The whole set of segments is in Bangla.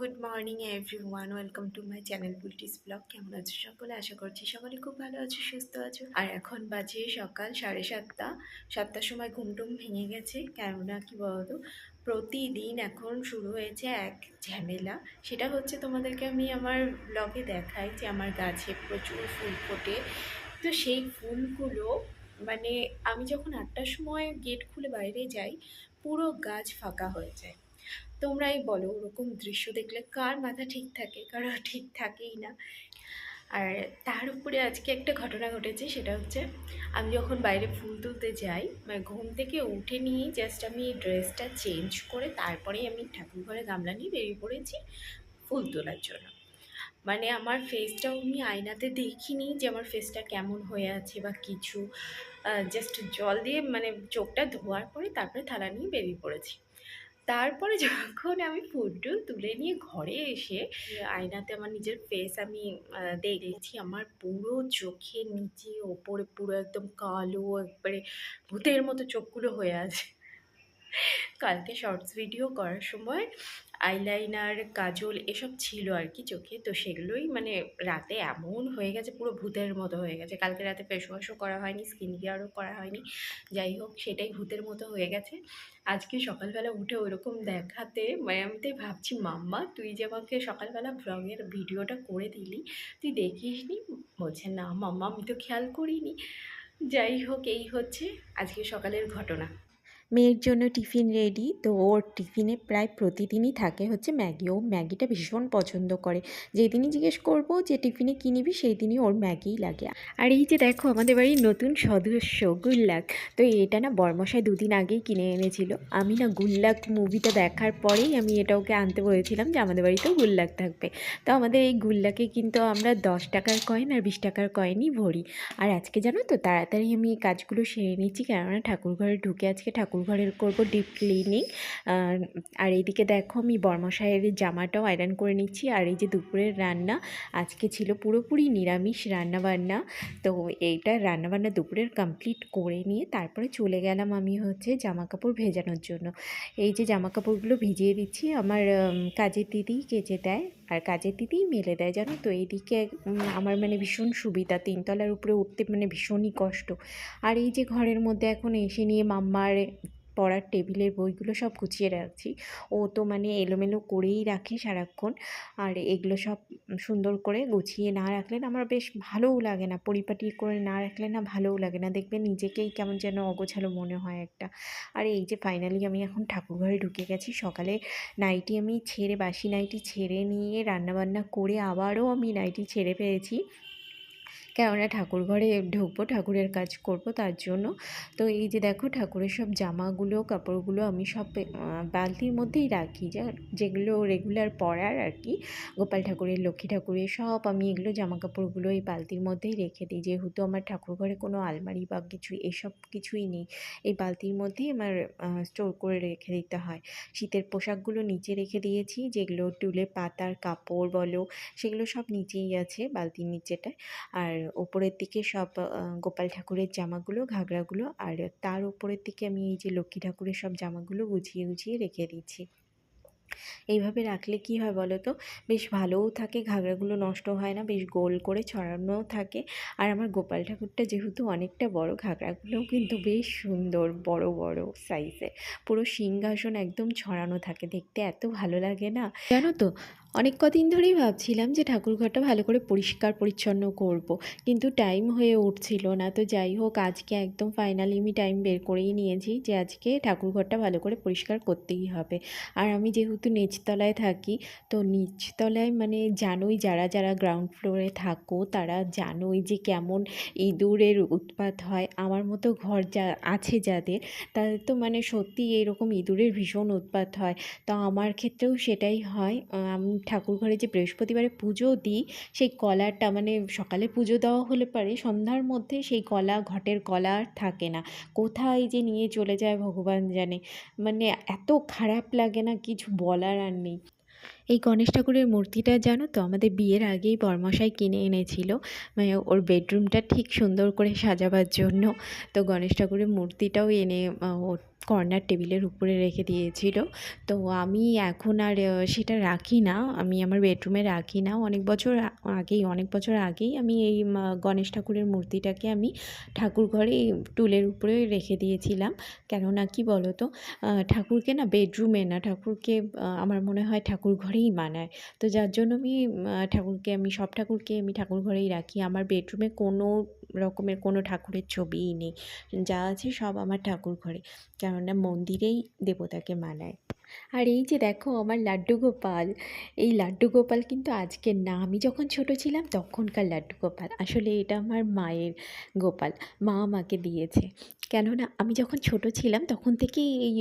Good morning everyone, welcome to my channel Bulti's blog. কেমন আছো সকলে? আশা করছি সকলে খুব ভালো আছো, সুস্থ আছো। আর এখন বাজে সকাল 7:30। 7টার সময় ঘুমটুম ভেঙে গেছে। কেননা কি বলতো, প্রতিদিন এখন শুরু হয়েছে এক ঝামেলা। সেটা হচ্ছে তোমাদেরকে আমি আমার ব্লগে দেখাই যে আমার গাছে প্রচুর ফুল ফোটে। তো সেই ফুলগুলো মানে আমি যখন 8টার সময় গেট খুলে বাইরে যাই, পুরো গাছ ফাঁকা হয়ে যায়। তোমরাই বলো, ওরকম দৃশ্য দেখলে কার মাথা ঠিক থাকে? কারো ঠিক থাকেই না। আর তার উপরে আজকে একটা ঘটনা ঘটেছে, সেটা হচ্ছে আমি যখন বাইরে ফুল তুলতে যাই, মানে ঘুম থেকে উঠে নিয়ে জাস্ট আমি ড্রেসটা চেঞ্জ করে তারপরেই আমি ঠাকুর ঘরে গামলা নিয়ে বেরিয়ে পড়েছি ফুল তোলার জন্য। মানে আমার ফেসটাও আমি আয়নাতে দেখিনি যে আমার ফেসটা কেমন হয়ে আছে বা কিছু। জাস্ট জল দিয়ে মানে চোখটা ধোয়ার পরে তারপরে থালা নিয়ে বেরিয়ে পড়েছি। তারপরে যখন আমি ফুলটুল তুলে নিয়ে ঘরে এসে আয়নাতে আমার নিজের ফেস আমি দেখছি, আমার পুরো চোখের নিচে ওপরে পুরো একদম কালো, একবারে ভূতের মতো চোখগুলো হয়ে আছে। কালকে শর্টস ভিডিও করার সময় আইলাইনার, কাজল এসব ছিল আর কি চোখে, তো সেগুলোই মানে রাতে এমন হয়ে গেছে, পুরো ভূতের মতো হয়ে গেছে। কালকে রাতে ফেস ওয়াশও করা হয়নি, স্কিন কেয়ারও করা হয়নি। যাই হোক, সেটাই ভূতের মতো হয়ে গেছে। আজকে সকালবেলা উঠে ওইরকম দেখাতে মানে আমি তাই ভাবছি, মাম্মা তুই যে আমাকে সকালবেলা ব্লগের ভিডিওটা করে দিলি, তুই দেখিসনি? বলছে না মাম্মা, আমি তো খেয়াল করিনি। যাই হোক, এই হচ্ছে আজকে সকালের ঘটনা। মেয়ের জন্য টিফিন রেডি। তো ওর টিফিনে প্রায় প্রতিদিনই থাকে হচ্ছে ম্যাগি। ও ম্যাগিটা ভীষণ পছন্দ করে। যেদিনই জিজ্ঞেস করবো যে টিফিনে কী নিবি, সেই দিনই ওর ম্যাগিই লাগে। আর এই যে দেখো, আমাদের বাড়ির নতুন সদস্য গুল্লাক। তো এটা না বরমশাই 2 দিন আগেই কিনে এনেছিল। আমি না গুল্লাক মুভিটা দেখার পরেই আমি এটা ওকে আনতে বলেছিলাম যে আমাদের বাড়িতেও গুল্লাক থাকবে। তো আমাদের এই গুল্লাকে কিন্তু আমরা 10 টাকার কয়েন আর 20 টাকার কয়েনই ভরি। আর আজকে জানো তো, তাড়াতাড়ি আমি এই কাজগুলো সেরে নিচ্ছি, কেননা ঠাকুরঘরে ঢুকে আজকে ঠাকুরঘরের করবো ডিপ ক্লিনিং। আর এইদিকে দেখো, আমি বরমশাইয়ের জামাটাও আয়রন করে নিচ্ছি। আর এই যে দুপুরের রান্না আজকে ছিল পুরোপুরি নিরামিষ রান্নাবান্না। তো এইটা রান্নাবান্না দুপুরের কমপ্লিট করে নিয়ে তারপরে চলে গেলাম আমি হচ্ছে জামা কাপড় ভেজানোর জন্য। এই যে জামা কাপড়গুলো ভিজিয়ে দিচ্ছি, আমার কাজের দিদি কেচে দেয় আর কাজের দিদিই মেলে দেয়, জানো তো। এইদিকে আমার মানে ভীষণ সুবিধা, 3তলার উপরে উঠতে মানে ভীষণই কষ্ট। আর এই যে ঘরের মধ্যে এখন এসে নিয়ে মাম্মার পড়ার টেবিলের বইগুলো সব গুছিয়ে রাখছি। ও তো মানে এলোমেলো করেই রাখে সারাক্ষণ। আর এগুলো সব সুন্দর করে গুছিয়ে না রাখলে না আমার বেশ ভালোও লাগে না, পরিপাটি করে না রাখলে না ভালোও লাগে না, দেখবে নিজেকেই কেমন যেন অগোছালো মনে হয় একটা। আর এই যে ফাইনালি আমি এখন ঠাকুরঘরে ঢুকে গেছি। সকালে নাইটি আমি ছেড়ে, বাসি নাইটি ছেড়ে নিয়ে রান্নাবান্না করে আবারও আমি নাইটি ছেড়ে পেয়েছি, কেননা ঠাকুরঘরে ঢুকবো, ঠাকুরের কাজ করব তার জন্য। তো এই যে দেখো, ঠাকুরের সব জামাগুলো, কাপড়গুলো আমি সব বালতির মধ্যেই রাখি, যেগুলো রেগুলার পরার আর কি। গোপাল ঠাকুরের, লক্ষ্মী ঠাকুরের সব আমি এগুলো জামা কাপড়গুলো এই বালতির মধ্যেই রেখে দিই, যেহেতু আমার ঠাকুরঘরে কোনো আলমারি বা কিছু এসব কিছুই নেই। এই বালতির মধ্যেই আমার স্টোর করে রেখে দিতে হয়। শীতের পোশাকগুলো নিচে রেখে দিয়েছি, যেগুলো টুলে পাতার কাপড় বলো, সেগুলো সব নিচেই আছে বালতির নিচেটায়। আর ওপরের দিকে সব গোপাল ঠাকুরের জামাগুলো, ঘাগরাগুলো, আর তার উপরের দিকে আমি এই যে লক্ষ্মী ঠাকুরের সব জামাগুলো গুছিয়ে গুছিয়ে রেখে দিচ্ছি। এইভাবে রাখলে কি হয় বলো তো, বেশ ভালোও থাকে, ঘাগরাগুলো নষ্ট হয় না, বেশ গোল করে ছড়ানোও থাকে। আর আমার গোপাল ঠাকুরটা যেহেতু অনেকটা বড়, ঘাগরাগুলোও কিন্তু বেশ সুন্দর বড় বড় সাইজের, পুরো সিংহাসন একদম ছড়ানো থাকে, দেখতে এত ভালো লাগে না, জানো তো। অনেক কদিন ধরেই ভাবছিলাম যে ঠাকুরঘরটা ভালো করে পরিষ্কার পরিচ্ছন্ন করব, কিন্তু টাইম হয়ে উঠছিল না। তো যাই হোক, আজকে একদম ফাইনালি আমি টাইম বের করেই নিয়েছি যে আজকে ঠাকুরঘরটা ভালো করে পরিষ্কার করতেই হবে। আর আমি যেহেতু নিচতলায় থাকি, তো নিচতলায় মানে জানোই, যারা যারা গ্রাউন্ড ফ্লোরে থাকো তারা জানোই যে কেমন ইঁদুরের উৎপাত হয়। আমার মতো ঘর যা আছে যাদের, তাদের তো মানে সত্যি এরকম ইঁদুরের ভীষণ উৎপাত হয়। তো আমার ক্ষেত্রেও সেটাই হয়। আমি ঠাকুরঘরে যে বৃহস্পতিবারে পুজো দিই, সেই কলাটা মানে সকালে পুজো দেওয়া হলে পারে সন্ধ্যার মধ্যে সেই কলা, ঘটের কলা আর থাকে না, কোথায় যে নিয়ে চলে যায় ভগবান জানে। মানে এত খারাপ লাগে না, কিছু বলার আর নেই। এই গণেশ ঠাকুরের মূর্তিটা জানো তো, আমাদের বিয়ের আগেই বরমশাই কিনে এনেছিল, মানে ওর বেডরুমটা ঠিক সুন্দর করে সাজাবার জন্য। তো গণেশ ঠাকুরের মূর্তিটাও এনে ও কর্নার টেবিলের উপরে রেখে দিয়েছিল। তো আমি এখন আর সেটা রাখি না, আমি আমার বেডরুমে রাখি না। অনেক বছর আগেই আমি এই গণেশ ঠাকুরের মূর্তিটাকে আমি ঠাকুরঘরে টুলের উপরে রেখে দিয়েছিলাম। কেননা কি বলো তো, ঠাকুরকে না বেডরুমে না, ঠাকুরকে আমার মনে হয় ঠাকুরঘরেই মানায়। তো যার জন্য আমি সব ঠাকুরকে আমি ঠাকুরঘরেই রাখি। আমার বেডরুমে কোনো রকমের কোনো ঠাকুরের ছবিই নেই। যা আছে সব আমার ঠাকুরঘরে। কেননা মন্দিরেই দেবতাকে মানায়। আর এই যে দেখো আমার লাড্ডু গোপাল, এই লাড্ডু গোপাল কিন্তু আজকের না, আমি যখন ছোট ছিলাম তখনকার লাড্ডু গোপাল। আসলে এটা আমার মায়ের গোপাল, মা আমাকে দিয়েছে। কেননা আমি যখন ছোট ছিলাম তখন থেকেই এই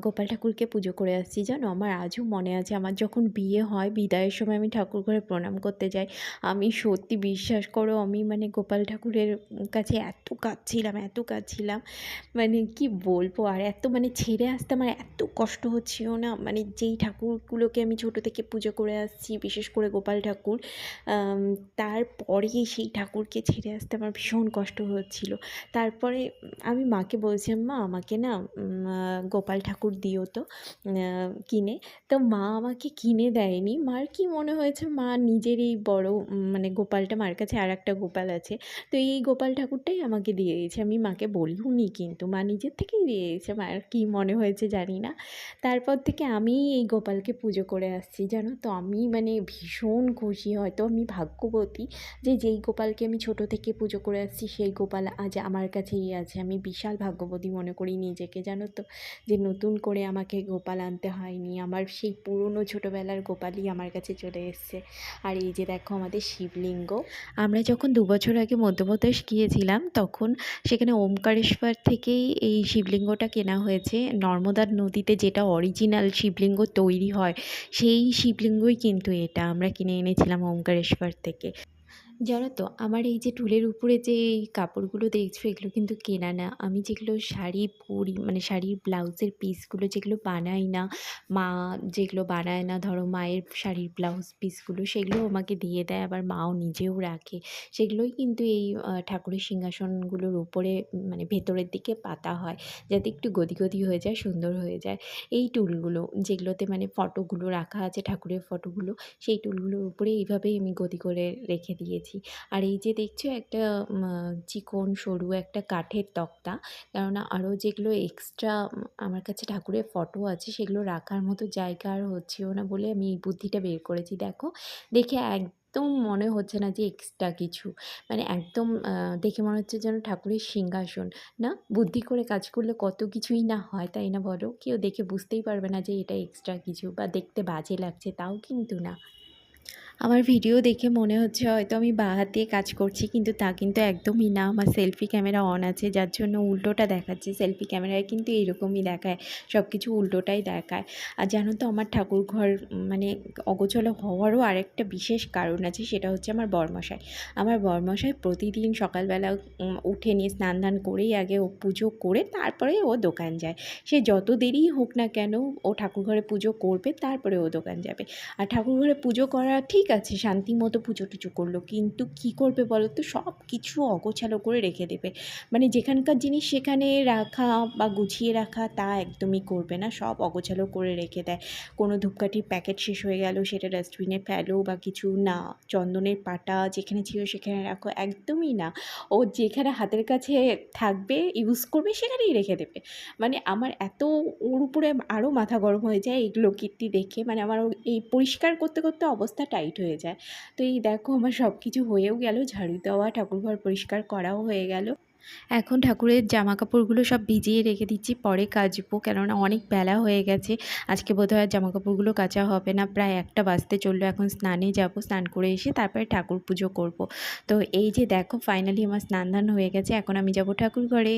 গোপাল ঠাকুরকে পুজো করে আসছি জানো। আমার আজও মনে আছে, আমার যখন বিয়ে হয় বিদায়ের সময় আমি ঠাকুর ঘরে প্রণাম করতে যাই। আমি সত্যি বিশ্বাস করো, আমি মানে গোপাল ঠাকুরের কাছে এত কাঁদছিলাম, মানে কি বলবো আর, এত মানে ছেড়ে আসতে আমার এত কষ্ট হচ্ছিল না, মানে যেই ঠাকুরগুলোকে আমি ছোটো থেকে পুজো করে আসছি, বিশেষ করে গোপাল ঠাকুর, তারপরে সেই ঠাকুরকে ছেড়ে আসতে আমার ভীষণ কষ্ট হচ্ছিল। তারপরে আমি মাকে বলছিলাম, মা আমাকে না গোপাল ঠাকুর দিও তো কিনে। তো মা আমাকে কিনে দেয়নি। মার কি মনে হয়েছে, মা নিজের এই বড় মানে গোপালটা, মার কাছে আর একটা গোপাল আছে, তো এই গোপাল ঠাকুরটাই আমাকে দিয়ে দিয়েছে। আমি মাকে বলিওনি, কিন্তু মা নিজের থেকেই দিয়ে দিয়েছে। মার কী মনে হয়েছে জানি না। তারপর থেকে আমি এই গোপালকে পুজো করে আসছি জানো তো। আমি মানে ভীষণ খুশি, হয়তো আমি ভাগ্যবতী যে যেই গোপালকে আমি ছোট থেকে পুজো করে আসছি সেই গোপাল আজ আমার কাছেই আছে। আমি বিশাল ভাগ্যবতী মনে করি নিজেকে জানো তো, যে নতুন করে আমাকে গোপাল আনতে হয়নি, আমার সেই পুরনো ছোটোবেলার গোপালই আমার কাছে চলে এসছে। আর এই যে দেখো আমাদের শিবলিঙ্গ, আমরা যখন 2 বছর আগে মধ্যপ্রদেশ গিয়েছিলাম তখন সেখানে ওমকারেশ্বর থেকেই এই শিবলিঙ্গটা কেনা হয়েছে। নর্মদা নদীতে যেটা অরিজিনাল শিবলিঙ্গ তৈরি হয় সেই শিবলিঙ্গই কিন্তু এটা আমরা কিনে এনেছিলাম ওমকারেশ্বর থেকে। জানো তো আমার এই যে টুলের উপরে যে এই কাপড়গুলো দেখছো এগুলো কিন্তু কেনা না। আমি যেগুলো শাড়ি পরি, মানে শাড়ির ব্লাউজের পিসগুলো যেগুলো বানাই না, মা যেগুলো বানায় না, ধরো মায়ের শাড়ির ব্লাউজ পিসগুলো সেগুলো আমাকে দিয়ে দেয়, আবার মাও নিজেও রাখে। সেগুলোই কিন্তু এই ঠাকুরের সিংহাসনগুলোর উপরে মানে ভেতরের দিকে পাতা হয়, যাতে একটু গদি হয়ে যায়, সুন্দর হয়ে যায়। এই টুলগুলো যেগুলোতে মানে ফটোগুলো রাখা আছে, ঠাকুরের ফটোগুলো, সেই টুলগুলোর উপরে এইভাবেই আমি গদি করে রেখে দিয়েছি। আর এই যে দেখছো একটা চিকন সরু একটা কাঠের তক্তা, কেননা আরও যেগুলো এক্সট্রা আমার কাছে ঠাকুরের ফটো আছে সেগুলো রাখার মতো জায়গা আর হচ্ছেও না বলে আমি এই বুদ্ধিটা বের করেছি। দেখো, দেখে একদম মনে হচ্ছে না যে এক্সট্রা কিছু, মানে একদম দেখে মনে হচ্ছে যেন ঠাকুরের সিংহাসন। না, বুদ্ধি করে কাজ করলে কত কিছুই না হয়, তাই না বলো? কেউ দেখে বুঝতেই পারবে না যে এটা এক্সট্রা কিছু বা দেখতে বাজে লাগছে, তাও কিন্তু না। আমার ভিডিও দেখে মনে হচ্ছে হয়তো আমি বাঁ হাত দিয়ে কাজ করছি, কিন্তু তা কিন্তু একদমই না। আমার সেলফি ক্যামেরা অন আছে যার জন্য উল্টোটা দেখাচ্ছে। সেলফি ক্যামেরায় কিন্তু এরকমই দেখায়, সব কিছু উল্টোটাই দেখায়। আর জানো তো আমার ঠাকুরঘর মানে অগোছালো হওয়ারও আরেকটা বিশেষ কারণ আছে, সেটা হচ্ছে আমার বরমশাই। আমার বরমশাই প্রতিদিন সকালবেলা উঠে নিয়ে স্নান দান করেই আগে ও পুজো করে তারপরে ও দোকান যায়। সে যত দেরিই হোক না কেন ও ঠাকুরঘরে পুজো করবে, তারপরে ও দোকান যাবে। আর ঠাকুরঘরে পুজো করা ঠিক আছে, শান্তি মতো পুজো টুজো করলো, কিন্তু কী করবে বলো তো, সব কিছু অগোছালো করে রেখে দেবে। মানে যেখানকার জিনিস সেখানে রাখা বা গুছিয়ে রাখা তা একদমই করবে না, সব অগোছালো করে রেখে দেয়। কোনো ধূপকাঠির প্যাকেট শেষ হয়ে গেল সেটা ডাস্টবিনে ফেলো বা কিছু না, চন্দনের পাতা যেখানে ছিল সেখানে রাখো, একদমই না। ও যেখানে হাতের কাছে থাকবে ইউজ করবে সেখানেই রেখে দেবে। মানে আমার এত ওর উপরে আরও মাথা গরম হয়ে যায় এগুলো কীর্তি দেখে, মানে আমার এই পরিষ্কার করতে করতে অবস্থা টাইট হয়ে যায়। তো এই দেখো আমার সব কিছু হয়েও গেল, ঝাড়ু দেওয়া, ঠাকুরঘর পরিষ্কার করাও হয়ে গেল। এখন ঠাকুরের জামা কাপড়গুলো সব ভিজিয়ে রেখে দিচ্ছি, পরে কাচবো, কেননা অনেক বেলা হয়ে গেছে। আজকে বোধহয় আর জামা কাপড়গুলো কাচা হবে না, প্রায় 1টা বাজতে চললো। এখন স্নানে যাব, স্নান করে এসে তারপরে ঠাকুর পুজো করব। তো এই যে দেখো ফাইনালি আমার স্নান দান হয়ে গেছে, এখন আমি যাব ঠাকুর ঘরে।